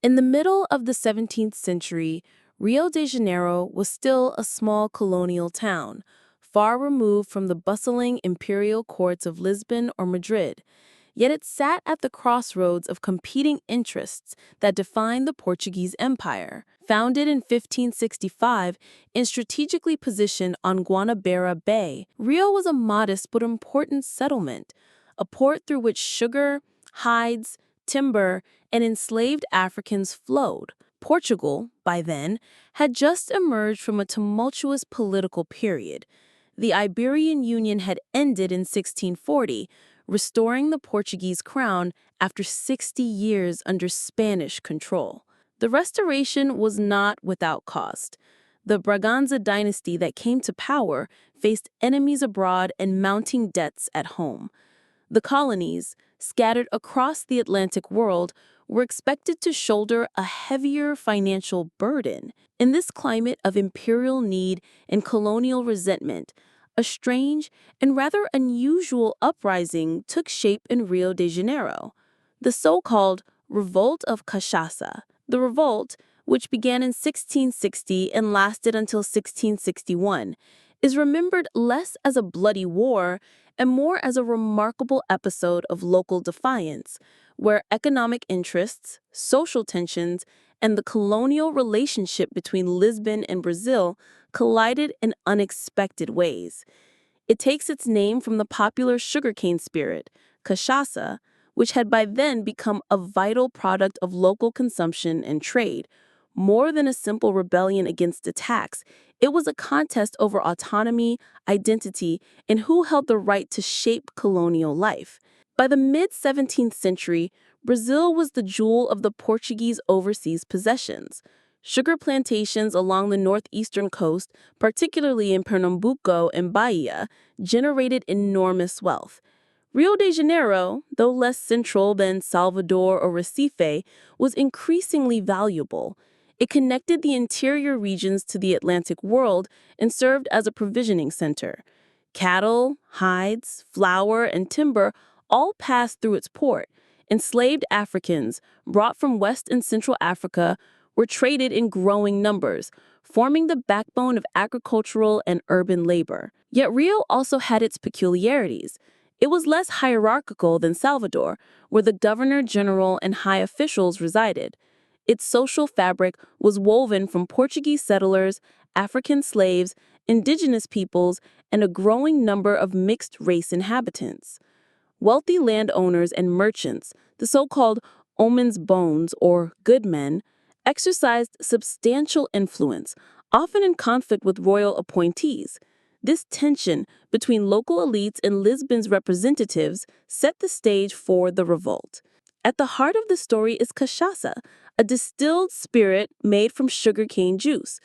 In the middle of the 17th century, Rio de Janeiro was still a small colonial town, far removed from the bustling imperial courts of Lisbon or Madrid. Yet it sat at the crossroads of competing interests that defined the Portuguese Empire. Founded in 1565 and strategically positioned on Guanabara Bay, Rio was a modest but important settlement, a port through which sugar, hides, timber, and enslaved Africans flowed. Portugal, by then, had just emerged from a tumultuous political period. The Iberian Union had ended in 1640, restoring the Portuguese crown after 60 years under Spanish control. The restoration was not without cost. The Braganza dynasty that came to power faced enemies abroad and mounting debts at home. The colonies, scattered across the Atlantic world, were expected to shoulder a heavier financial burden. In this climate of imperial need and colonial resentment, a strange and rather unusual uprising took shape in Rio de Janeiro, the so-called Revolt of Cachaça. The revolt, which began in 1660 and lasted until 1661, is remembered less as a bloody war and more as a remarkable episode of local defiance, where economic interests, social tensions, and the colonial relationship between Lisbon and Brazil collided in unexpected ways. It takes its name from the popular sugarcane spirit, cachaça, which had by then become a vital product of local consumption and trade. More than a simple rebellion against a tax, it was a contest over autonomy, identity, and who held the right to shape colonial life. By the mid-17th century, Brazil was the jewel of the Portuguese overseas possessions. Sugar plantations along the northeastern coast, particularly in Pernambuco and Bahia, generated enormous wealth. Rio de Janeiro, though less central than Salvador or Recife, was increasingly valuable. It connected the interior regions to the Atlantic world and served as a provisioning center. Cattle, hides, flour, and timber all passed through its port. Enslaved Africans, brought from West and Central Africa, were traded in growing numbers, forming the backbone of agricultural and urban labor. Yet Rio also had its peculiarities. It was less hierarchical than Salvador, where the governor general and high officials resided. Its social fabric was woven from Portuguese settlers, African slaves, indigenous peoples, and a growing number of mixed-race inhabitants. Wealthy landowners and merchants, the so-called omens bones or good men, exercised substantial influence, often in conflict with royal appointees. This tension between local elites and Lisbon's representatives set the stage for the revolt. At the heart of the story is cachaça, a distilled spirit made from sugarcane juice.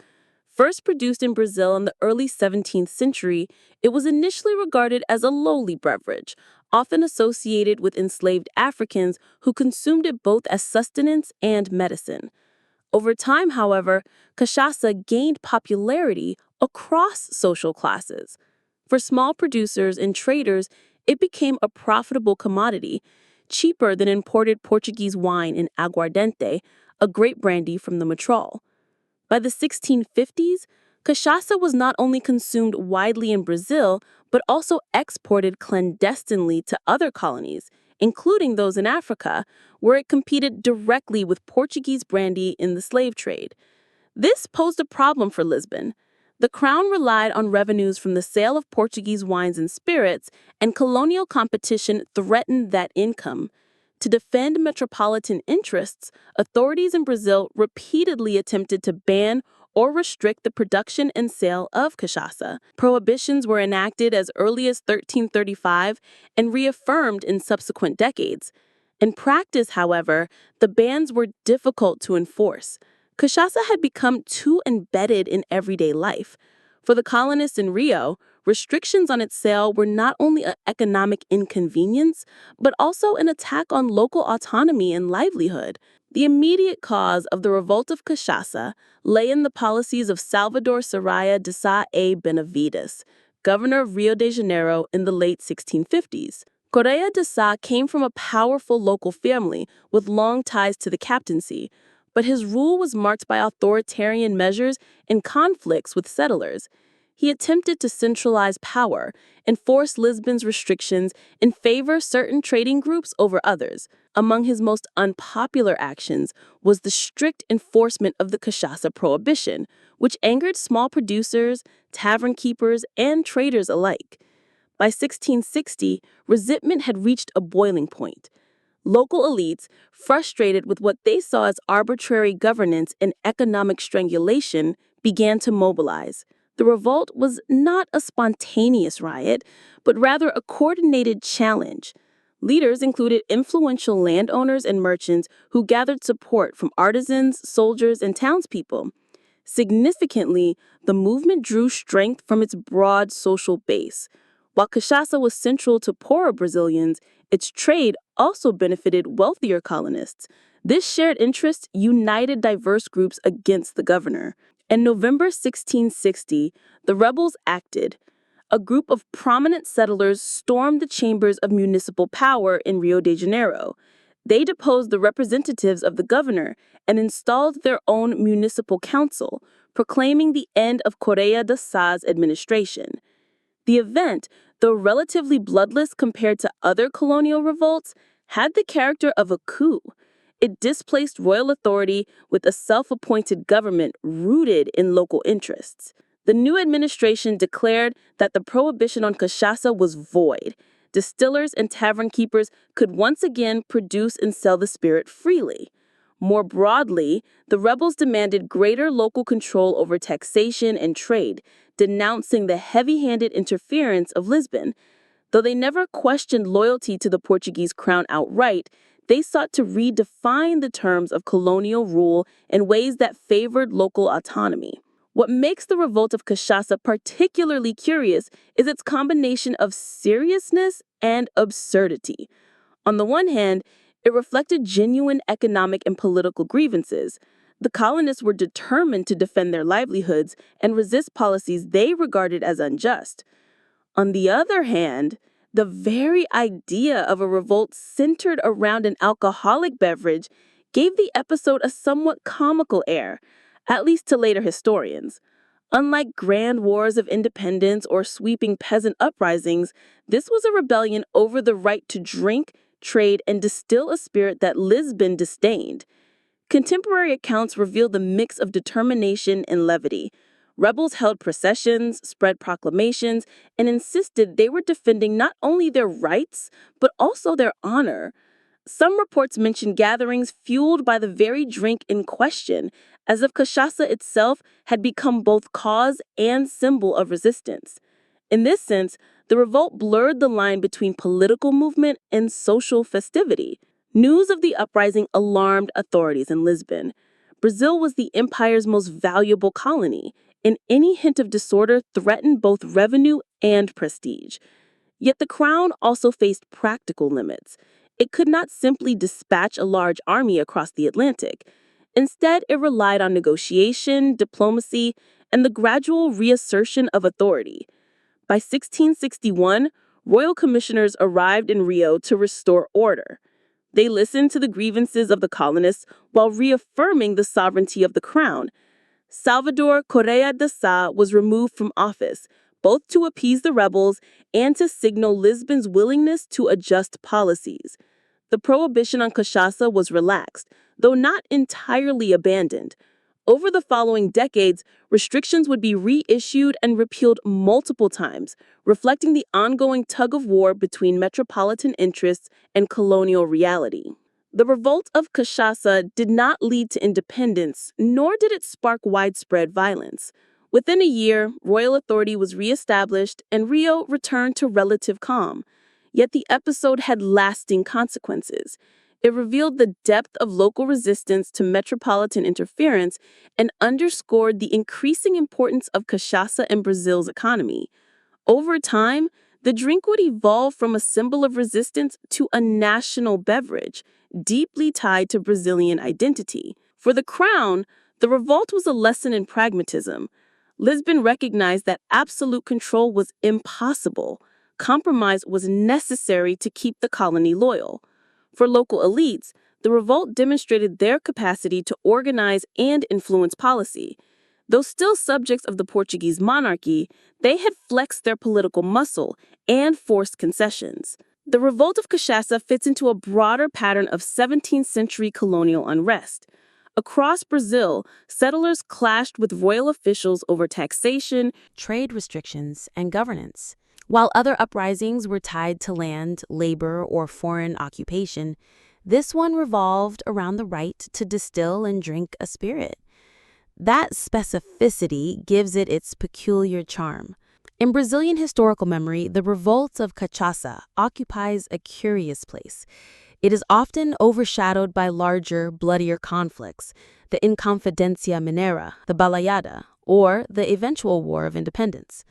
First produced in Brazil in the early 17th century, it was initially regarded as a lowly beverage, often associated with enslaved Africans who consumed it both as sustenance and medicine. Over time, however, cachaça gained popularity across social classes. For small producers and traders, it became a profitable commodity, cheaper than imported Portuguese wine and aguardiente, a grape brandy from the Mistral. By the 1650s, cachaça was not only consumed widely in Brazil, but also exported clandestinely to other colonies, including those in Africa, where it competed directly with Portuguese brandy in the slave trade. This posed a problem for Lisbon. The crown relied on revenues from the sale of Portuguese wines and spirits, and colonial competition threatened that income. To defend metropolitan interests, authorities in Brazil repeatedly attempted to ban or restrict the production and sale of cachaça. Prohibitions were enacted as early as 1335 and reaffirmed in subsequent decades. In practice, however, the bans were difficult to enforce. Cachaça had become too embedded in everyday life. For the colonists in Rio, restrictions on its sale were not only an economic inconvenience, but also an attack on local autonomy and livelihood. The immediate cause of the Revolt of Cachaça lay in the policies of Salvador Soraya de Sá e Benavides, governor of Rio de Janeiro in the late 1650s. Correia de Sá came from a powerful local family with long ties to the captaincy. But his rule was marked by authoritarian measures and conflicts with settlers. He attempted to centralize power, enforce Lisbon's restrictions, and favor certain trading groups over others. Among his most unpopular actions was the strict enforcement of the Cachaça prohibition, which angered small producers, tavern keepers, and traders alike. By 1660, resentment had reached a boiling point. Local elites, frustrated with what they saw as arbitrary governance and economic strangulation, began to mobilize. The revolt was not a spontaneous riot, but rather a coordinated challenge. Leaders included influential landowners and merchants who gathered support from artisans, soldiers, and townspeople. Significantly, the movement drew strength from its broad social base. While cachaça was central to poorer Brazilians, its trade also benefited wealthier colonists. This shared interest united diverse groups against the governor. In November 1660, the rebels acted. A group of prominent settlers stormed the chambers of municipal power in Rio de Janeiro. They deposed the representatives of the governor and installed their own municipal council, proclaiming the end of Correia da Sá's administration. The event, though relatively bloodless compared to other colonial revolts, had the character of a coup. It displaced royal authority with a self-appointed government rooted in local interests. The new administration declared that the prohibition on cachaça was void. Distillers and tavern keepers could once again produce and sell the spirit freely. More broadly, the rebels demanded greater local control over taxation and trade, denouncing the heavy-handed interference of Lisbon. Though they never questioned loyalty to the Portuguese crown outright, they sought to redefine the terms of colonial rule in ways that favored local autonomy. What makes the Revolt of Cachaça particularly curious is its combination of seriousness and absurdity. On the one hand, it reflected genuine economic and political grievances. The colonists were determined to defend their livelihoods and resist policies they regarded as unjust. On the other hand, the very idea of a revolt centered around an alcoholic beverage gave the episode a somewhat comical air, at least to later historians. Unlike grand wars of independence or sweeping peasant uprisings, this was a rebellion over the right to drink, trade, and distill a spirit that Lisbon disdained. Contemporary accounts reveal the mix of determination and levity. Rebels held processions, spread proclamations, and insisted they were defending not only their rights, but also their honor. Some reports mention gatherings fueled by the very drink in question, as if cachaça itself had become both cause and symbol of resistance. In this sense, the revolt blurred the line between political movement and social festivity. News of the uprising alarmed authorities in Lisbon. Brazil was the empire's most valuable colony, and any hint of disorder threatened both revenue and prestige. Yet the crown also faced practical limits. It could not simply dispatch a large army across the Atlantic. Instead, it relied on negotiation, diplomacy, and the gradual reassertion of authority. By 1661, royal commissioners arrived in Rio to restore order. They listened to the grievances of the colonists while reaffirming the sovereignty of the crown. Salvador Correia da Sá was removed from office, both to appease the rebels and to signal Lisbon's willingness to adjust policies. The prohibition on cachaça was relaxed, though not entirely abandoned. Over the following decades, restrictions would be reissued and repealed multiple times, reflecting the ongoing tug-of-war between metropolitan interests and colonial reality. The Revolt of Cachaça did not lead to independence, nor did it spark widespread violence. Within a year, royal authority was reestablished and Rio returned to relative calm. Yet the episode had lasting consequences. It revealed the depth of local resistance to metropolitan interference and underscored the increasing importance of cachaça in Brazil's economy. Over time, the drink would evolve from a symbol of resistance to a national beverage, deeply tied to Brazilian identity. For the crown, the revolt was a lesson in pragmatism. Lisbon recognized that absolute control was impossible. Compromise was necessary to keep the colony loyal. For local elites, The revolt demonstrated their capacity to organize and influence policy. Though still subjects of the Portuguese monarchy, they had flexed their political muscle and forced concessions. The Revolt of Cachaça fits into a broader pattern of 17th century colonial unrest. Across Brazil, settlers clashed with royal officials over taxation, trade restrictions, and governance. While other uprisings were tied to land, labor, or foreign occupation, this one revolved around the right to distill and drink a spirit. That specificity gives it its peculiar charm. In Brazilian historical memory, the Revolt of Cachaça occupies a curious place. It is often overshadowed by larger, bloodier conflicts, the Inconfidência Mineira, the Balaiada, or the eventual War of Independence.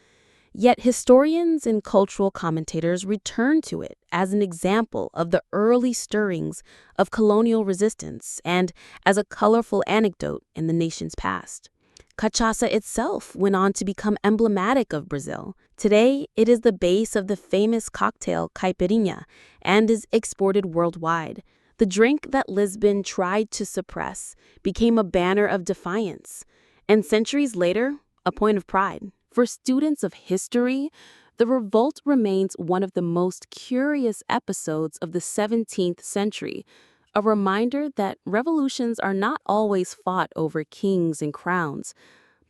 Yet historians and cultural commentators return to it as an example of the early stirrings of colonial resistance and as a colorful anecdote in the nation's past. Cachaça itself went on to become emblematic of Brazil. Today, it is the base of the famous cocktail caipirinha and is exported worldwide. The drink that Lisbon tried to suppress became a banner of defiance, and centuries later, a point of pride. For students of history, the revolt remains one of the most curious episodes of the 17th century, a reminder that revolutions are not always fought over kings and crowns,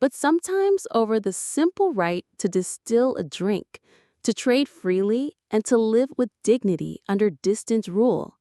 but sometimes over the simple right to distill a drink, to trade freely, and to live with dignity under distant rule.